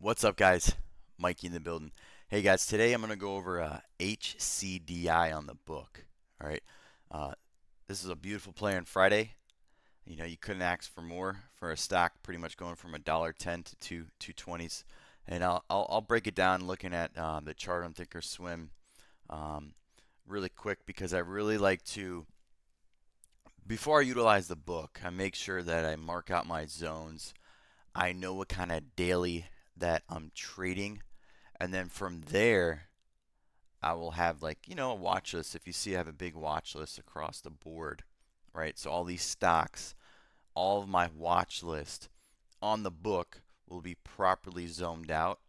What's up, guys? Mikey in the building. Hey, guys, today I'm going to go over HCDI on the book. All right. Uh, this is a beautiful play on Friday. You know, you couldn't ask for more for a stock, pretty much going from $1.10 to 2.20s. And I'll break it down looking at the chart on Thinkorswim um, really quick because I really like to, before I utilize the book, I make sure that I mark out my zones. I know what kind of daily that I'm trading. And then from there, I will have, like, a watch list. If you see, I have a big watch list across the board, right? So all these stocks, all of my watch list on the book will be properly zoned out,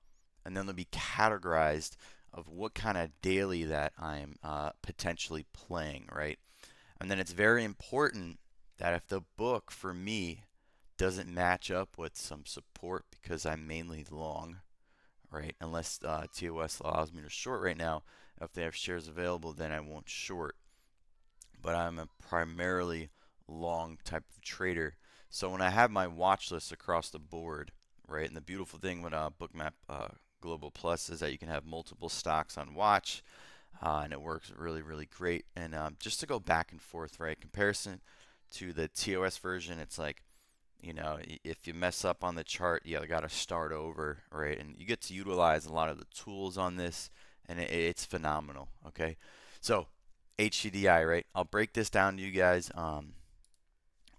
and then they'll be categorized of what kind of daily that I'm potentially playing, right? And then it's very important that if the book for me doesn't match up with some support, because I'm mainly long, right? Unless TOS allows me to short right now. If they have shares available, then I won't short. But I'm a primarily long type of trader. So when I have my watch list across the board, right? And the beautiful thing with Bookmap Global Plus is that you can have multiple stocks on watch, and it works really, really great. And just to go back and forth, right? Comparison to the TOS version, it's like, if you mess up on the chart, you got to start over, right? And you get to utilize a lot of the tools on this, and it's phenomenal. Okay, so HCDI, right? I'll break this down to you guys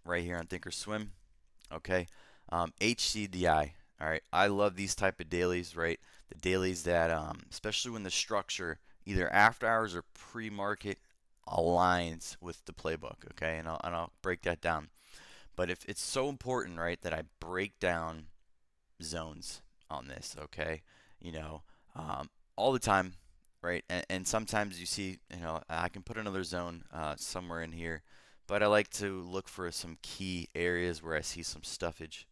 right here on Thinkorswim. Okay, HCDI. All right, I love these type of dailies, right? The dailies that, especially when the structure either after hours or pre-market aligns with the playbook. Okay, and I'll break that down. But if it's so important, right, that I break down zones on this, okay, you know, all the time, right, and sometimes you see, I can put another zone somewhere in here, but I like to look for some key areas where I see some stuffage,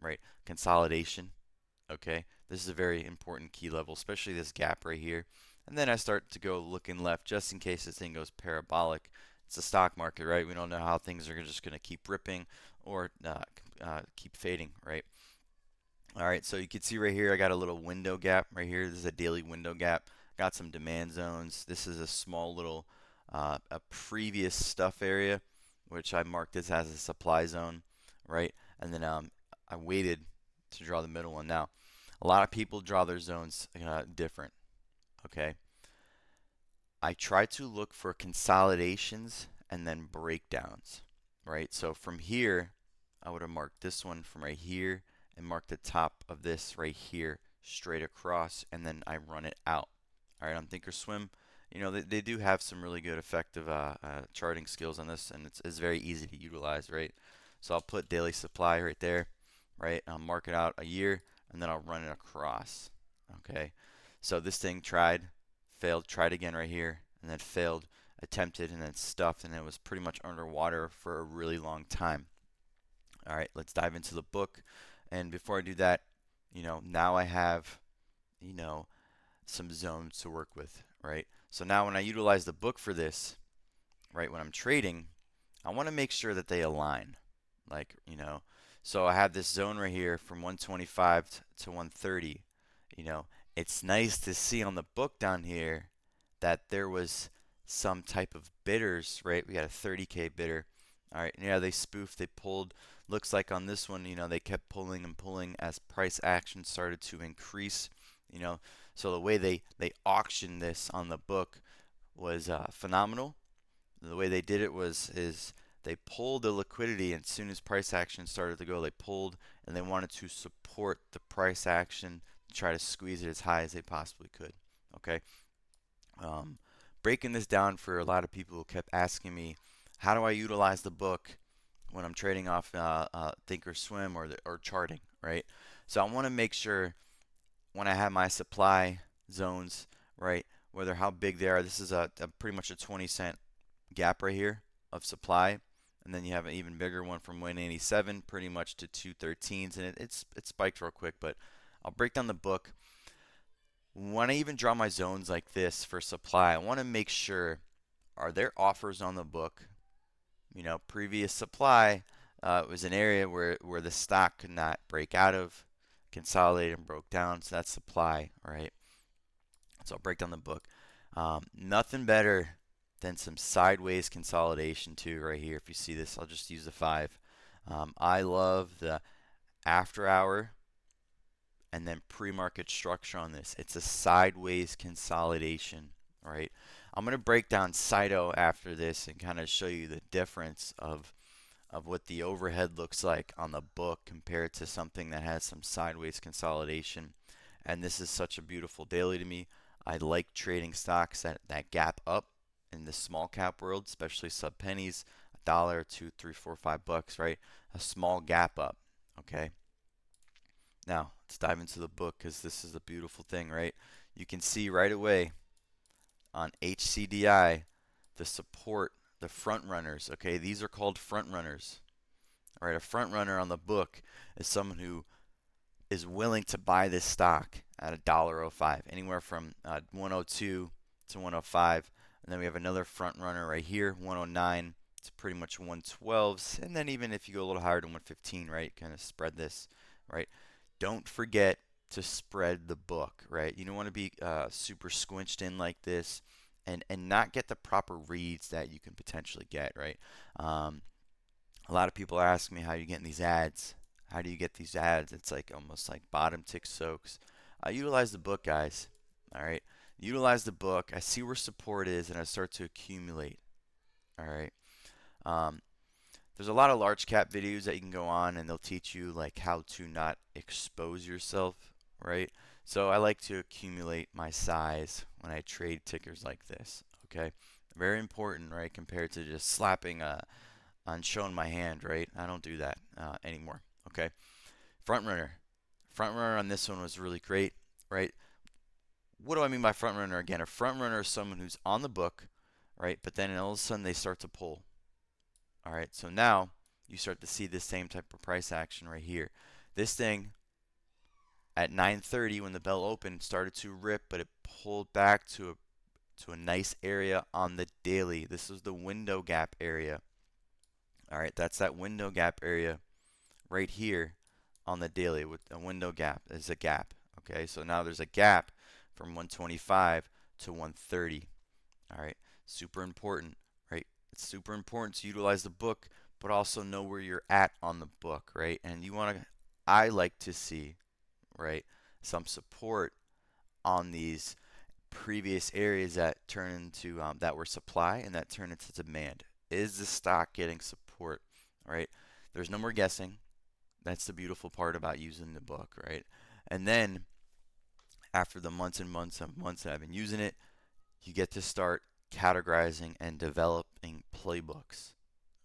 right, consolidation. Okay, this is a very important key level, especially this gap right here. And then I start to go looking left just in case this thing goes parabolic. It's the stock market, right? We don't know how things are just going to keep ripping or keep fading, right? All right, so you can see right here, I got a little window gap right here. This is a daily window gap. Got some demand zones. This is a small little a previous stuff area, which I marked this as a supply zone, right? And then I waited to draw the middle one. Now, a lot of people draw their zones different, okay? I try to look for consolidations and then breakdowns, right? So from here, I would have marked this one from right here and mark the top of this right here straight across, and then I run it out. All right, on Thinkorswim, they do have some really good effective charting skills on this, and it's very easy to utilize, right? So I'll put daily supply right there, right? I'll mark it out a year, and then I'll run it across. Okay, so this thing tried, failed, tried again right here, and then failed, attempted, and then stuffed, and it was pretty much underwater for a really long time. All right, let's dive into the book. And before I do that, now I have, you know, some zones to work with, right? So now when I utilize the book for this, right, when I'm trading, I want to make sure that they align. Like, so I have this zone right here from 125 to 130. You know, it's nice to see on the book down here that there was some type of bidders, right? We got a 30K bidder. All right, yeah, they spoofed, they pulled. Looks like on this one, they kept pulling and pulling as price action started to increase. So the way they auctioned this on the book was phenomenal. The way they did it is they pulled the liquidity, and as soon as price action started to go, they pulled, and they wanted to support the price action to try to squeeze it as high as they possibly could. Okay. Um, Breaking this down for a lot of people who kept asking me, how do I utilize the book when I'm trading off Thinkorswim or charting, right? So I want to make sure when I have my supply zones, right, whether how big they are. This is a pretty much a 20-cent gap right here of supply, and then you have an even bigger one from 187 pretty much to 213s, and it spiked real quick. But I'll break down the book. When I even draw my zones like this for supply, I want to make sure, are there offers on the book? Previous supply was an area where the stock could not break out of. consolidated and broke down. So that's supply, right? So I'll break down the book. Nothing better than some sideways consolidation too, right here. If you see this, I'll just use the 5. I love the after hour and then pre-market structure on this. It's a sideways consolidation, right? I'm going to break down Saito after this and kind of show you the difference of what the overhead looks like on the book compared to something that has some sideways consolidation. And this is such a beautiful daily to me. I like trading stocks that gap up in the small cap world, especially sub pennies, a dollar, two, three, four, $5, right? A small gap up, okay? Now, let's dive into the book because this is a beautiful thing, right? You can see right away on HCDI the support, the front runners, okay? These are called front runners. All right, a front runner on the book is someone who is willing to buy this stock at $1.05, anywhere from 102 to 105. And then we have another front runner right here, 109 to pretty much 112s. And then even if you go a little higher to 115, right, kind of spread this, right? Don't forget to spread the book, right? You don't want to be super squinched in like this and not get the proper reads that you can potentially get, right? A lot of people ask me how you get these ads. How do you get these ads? It's like almost like bottom tick soaks. Utilize the book, guys. All right. Utilize the book. I see where support is, and I start to accumulate. All right. Um, there's a lot of large cap videos that you can go on, and they'll teach you like how to not expose yourself, right? So I like to accumulate my size when I trade tickers like this. Okay. Very important, right? Compared to just slapping on showing my hand, right? I don't do that anymore. Okay. Front runner. Front runner on this one was really great, right? What do I mean by front runner again? A front runner is someone who's on the book, right? But then all of a sudden they start to pull. All right. So now you start to see this same type of price action right here. This thing at 9:30 when the bell opened started to rip, but it pulled back to a nice area on the daily. This is the window gap area. All right, that's that window gap area right here on the daily with a window gap is a gap. Okay, so now there's a gap from 125 to 130. All right, super important, right? It's super important to utilize the book, but also know where you're at on the book, right? And you want to, I like to see, right, some support on these previous areas that turn into that were supply and that turn into demand. Is the stock getting support? Right? There's no more guessing. That's the beautiful part about using the book, right? And then after the months and months and months that I've been using it, you get to start categorizing and developing playbooks,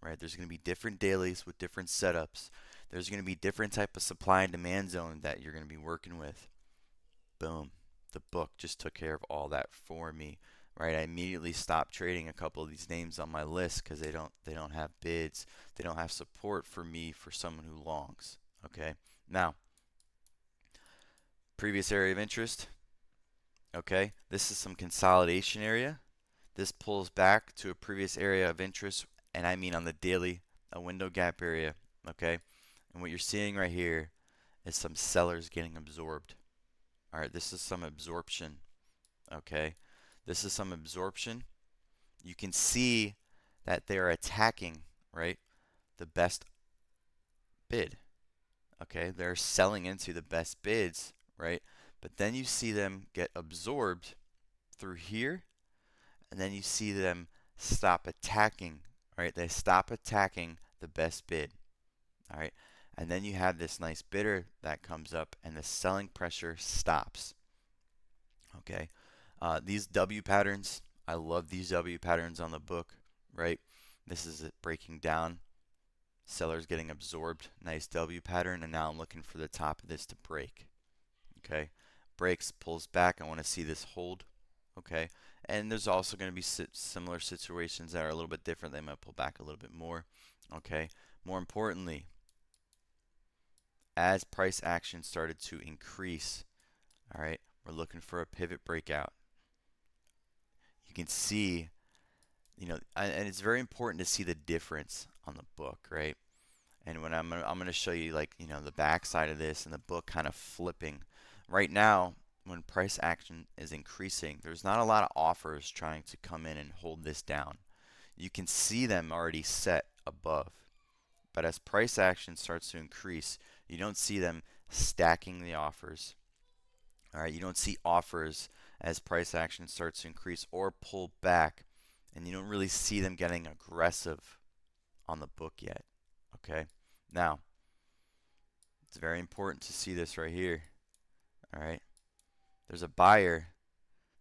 right? There's going to be different dailies with different setups. There's going to be different type of supply and demand zone that you're going to be working with. Boom. The book just took care of all that for me, right? I immediately stopped trading a couple of these names on my list because they don't have bids, they don't have support for me for someone who longs. Okay, now previous area of interest. Okay, this is some consolidation area. This pulls back to a previous area of interest, and I mean on the daily, a window gap area. Okay, and what you're seeing right here is some sellers getting absorbed. All right, this is some absorption. Okay, this is some absorption. You can see that they're attacking, right, the best bid. Okay, they're selling into the best bids, right? But then you see them get absorbed through here, and then you see them stop attacking, right? They stop attacking the best bid, all right? And then you have this nice bidder that comes up, and the selling pressure stops. Okay, these W patterns, I love these W patterns on the book, right? This is it breaking down. Sellers getting absorbed, nice W pattern, and now I'm looking for the top of this to break. Okay, breaks, pulls back. I want to see this hold. Okay, and there's also going to be similar situations that are a little bit different. They might pull back a little bit more. Okay, more importantly, as price action started to increase, all right, we're looking for a pivot breakout. You can see, and it's very important to see the difference on the book, right? And when I'm gonna show you, like, the back side of this and the book kind of flipping. Right now, when price action is increasing, there's not a lot of offers trying to come in and hold this down. You can see them already set above. But as price action starts to increase, you don't see them stacking the offers. All right, you don't see offers as price action starts to increase or pull back, and you don't really see them getting aggressive on the book yet. Okay, now it's very important to see this right here. All right, there's a buyer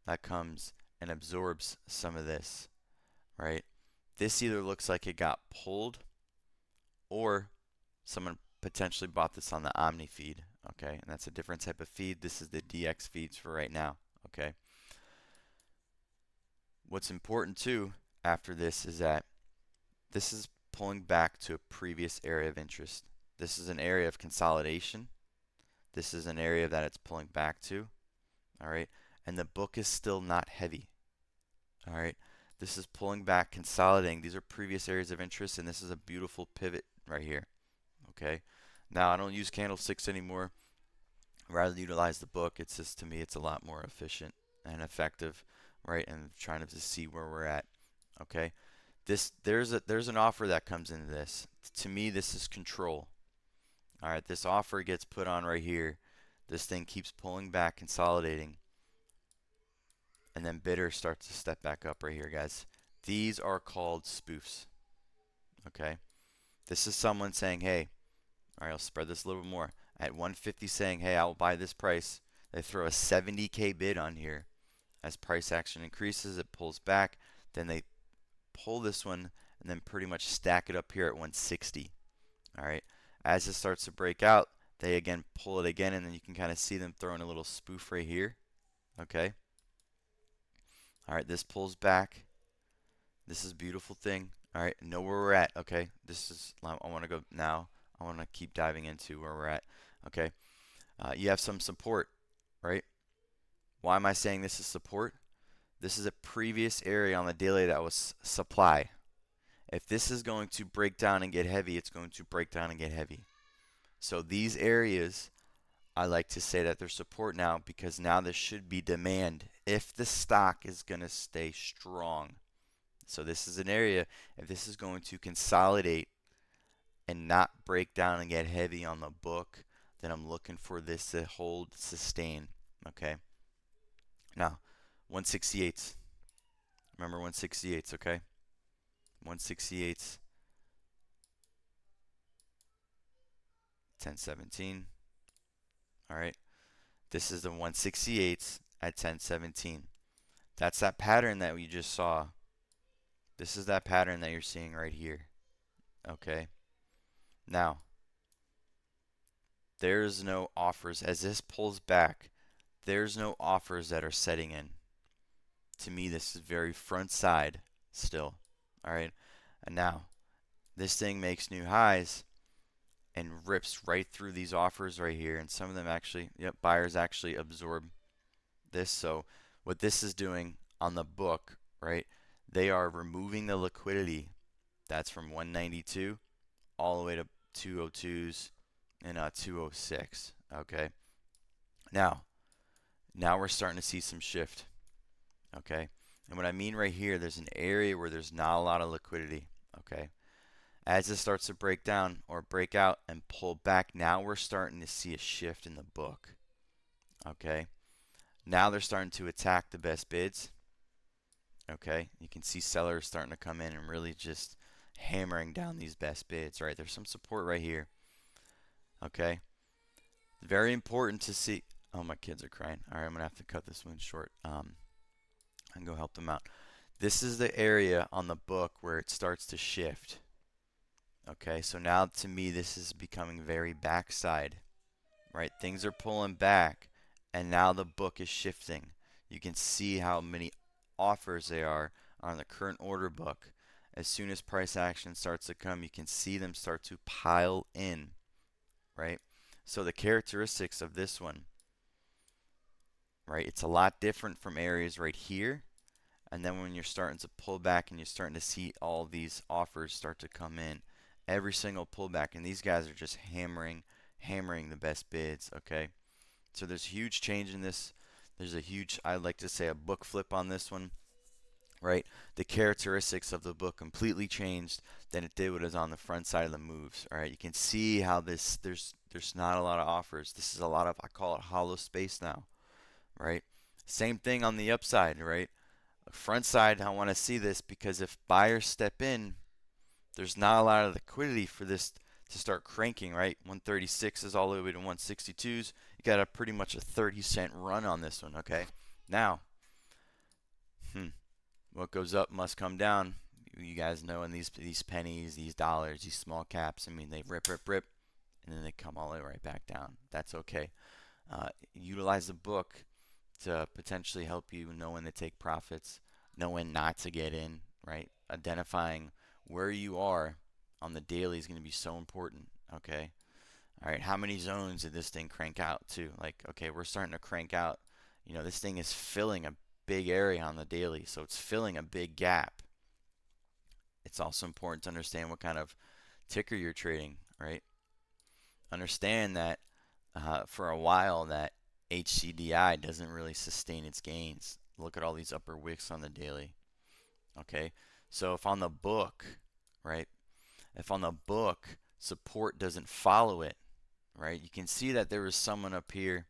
that comes and absorbs some of this. Right, this either looks like it got pulled or someone potentially bought this on the Omni feed. Okay, and that's a different type of feed. This is the DX feeds for right now. Okay, what's important too after this is that this is pulling back to a previous area of interest. This is an area of consolidation. This is an area that it's pulling back to. All right, and the book is still not heavy. All right, this is pulling back, consolidating. These are previous areas of interest, and this is a beautiful pivot right here. Okay, now I don't use candlesticks anymore. I rather utilize the book. It's just, to me, it's a lot more efficient and effective, right? And trying to see where we're at. Okay, there's an offer that comes into this. To me, this is control. All right, this offer gets put on right here. This thing keeps pulling back, consolidating, and then bidder starts to step back up right here, guys. These are called spoofs. Okay, this is someone saying, hey, all right, I'll spread this a little bit more. At 150 saying, hey, I'll buy this price. They throw a 70K bid on here. As price action increases, it pulls back. Then they pull this one and then pretty much stack it up here at 160. All right. As it starts to break out, they again pull it again, and then you can kind of see them throwing a little spoof right here. Okay. All right, this pulls back. This is a beautiful thing. All right, know where we're at. Okay, this is, I want to go now. I want to keep diving into where we're at. Okay, you have some support, right? Why am I saying this is support? This is a previous area on the daily that was supply. If this is going to break down and get heavy, it's going to break down and get heavy. So these areas, I like to say that they're support now, because now this should be demand if the stock is going to stay strong. So this is an area, if this is going to consolidate and not break down and get heavy on the book, then I'm looking for this to hold, sustain. Okay. Now, 168s. Remember 168s, okay? 168s, 1017. All right. This is the 168s at 1017. That's that pattern that we just saw. This is that pattern that you're seeing right here. Okay. Now, there's no offers. As this pulls back, there's no offers that are setting in. To me, this is very front side still. All right. And now, this thing makes new highs and rips right through these offers right here. And some of them actually, yep, buyers actually absorb this. So what this is doing on the book, right, they are removing the liquidity that's from 192 all the way to 202s and 206. Okay. Now we're starting to see some shift. Okay. And what I mean right here, there's an area where there's not a lot of liquidity. Okay. As it starts to break down or break out and pull back, now we're starting to see a shift in the book. Okay. Now they're starting to attack the best bids. Okay. You can see sellers starting to come in and really just hammering down these best bids, right? There's some support right here. Okay. Very important to see. Oh, my kids are crying. All right, I'm going to have to cut this one short. And go help them out. This is the area on the book where it starts to shift. Okay, so now to me this is becoming very backside, right? Things are pulling back, and now the book is shifting. You can see how many offers there are on the current order book. As soon as price action starts to come, you can see them start to pile in, right? So the characteristics of this one, right? It's a lot different from areas right here. And then when you're starting to pull back and you're starting to see all these offers start to come in, every single pullback, and these guys are just hammering the best bids. Okay, so there's huge change in this. There's a huge, I'd like to say, a book flip on this one, right? The characteristics of the book completely changed than it did what is on the front side of the moves. All right, you can see how there's not a lot of offers. This is a lot of, I call it hollow space now, right? Same thing on the upside, right? Front side, I want to see this because if buyers step in, there's not a lot of liquidity for this to start cranking, right? 136s all the way to 162s. You got a pretty much a 30-cent run on this one, okay? Now, what goes up must come down. You guys know in these pennies, these dollars, these small caps, I mean, they rip, and then they come all the way right back down. That's okay. Utilize the book to potentially help you know when to take profits, know when not to get in, right? Identifying where you are on the daily is going to be so important, okay? All right, how many zones did this thing crank out to? Like, okay, we're starting to crank out. You know, this thing is filling a big area on the daily, so it's filling a big gap. It's also important to understand what kind of ticker you're trading, right? Understand that for a while that Hcdi doesn't really sustain its gains. Look at all these upper wicks on the daily. Okay, so if on the book, right? If on the book support doesn't follow it, right? You can see that there was someone up here,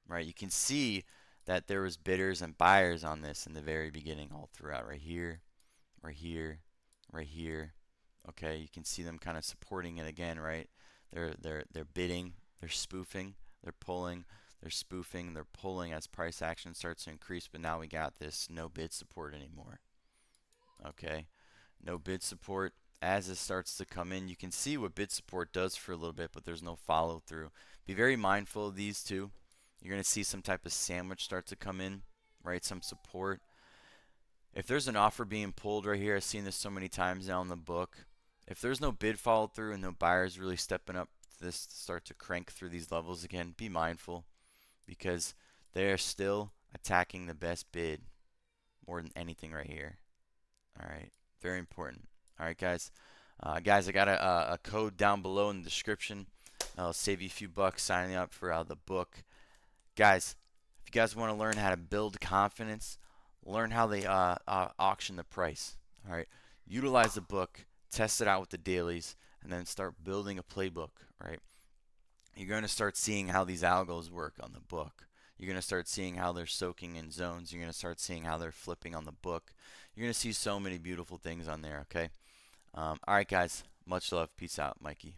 right? You can see that there was bidders and buyers on this in the very beginning, all throughout, right here, right here, right here. Okay, you can see them kind of supporting it again, right? They're bidding, they're spoofing, they're pulling, they're spoofing, they're pulling as price action starts to increase. But now we got this no bid support anymore. Okay, no bid support. As it starts to come in, you can see what bid support does for a little bit, but there's no follow through. Be very mindful of these two. You're going to see some type of sandwich start to come in, right? Some support. If there's an offer being pulled right here, I've seen this so many times now in the book. If there's no bid follow through and no buyers really stepping up to this to start to crank through these levels again, be mindful because they are still attacking the best bid more than anything right here. All right, very important. All right, guys. Guys, I got a code down below in the description. I'll save you a few bucks signing up for the book. Guys, if you guys want to learn how to build confidence, learn how they auction the price. All right, utilize the book, test it out with the dailies, and then start building a playbook. Right, you're going to start seeing how these algos work on the book. You're going to start seeing how they're soaking in zones. You're going to start seeing how they're flipping on the book. You're going to see so many beautiful things on there, okay? All right, guys. Much love. Peace out, Mikey.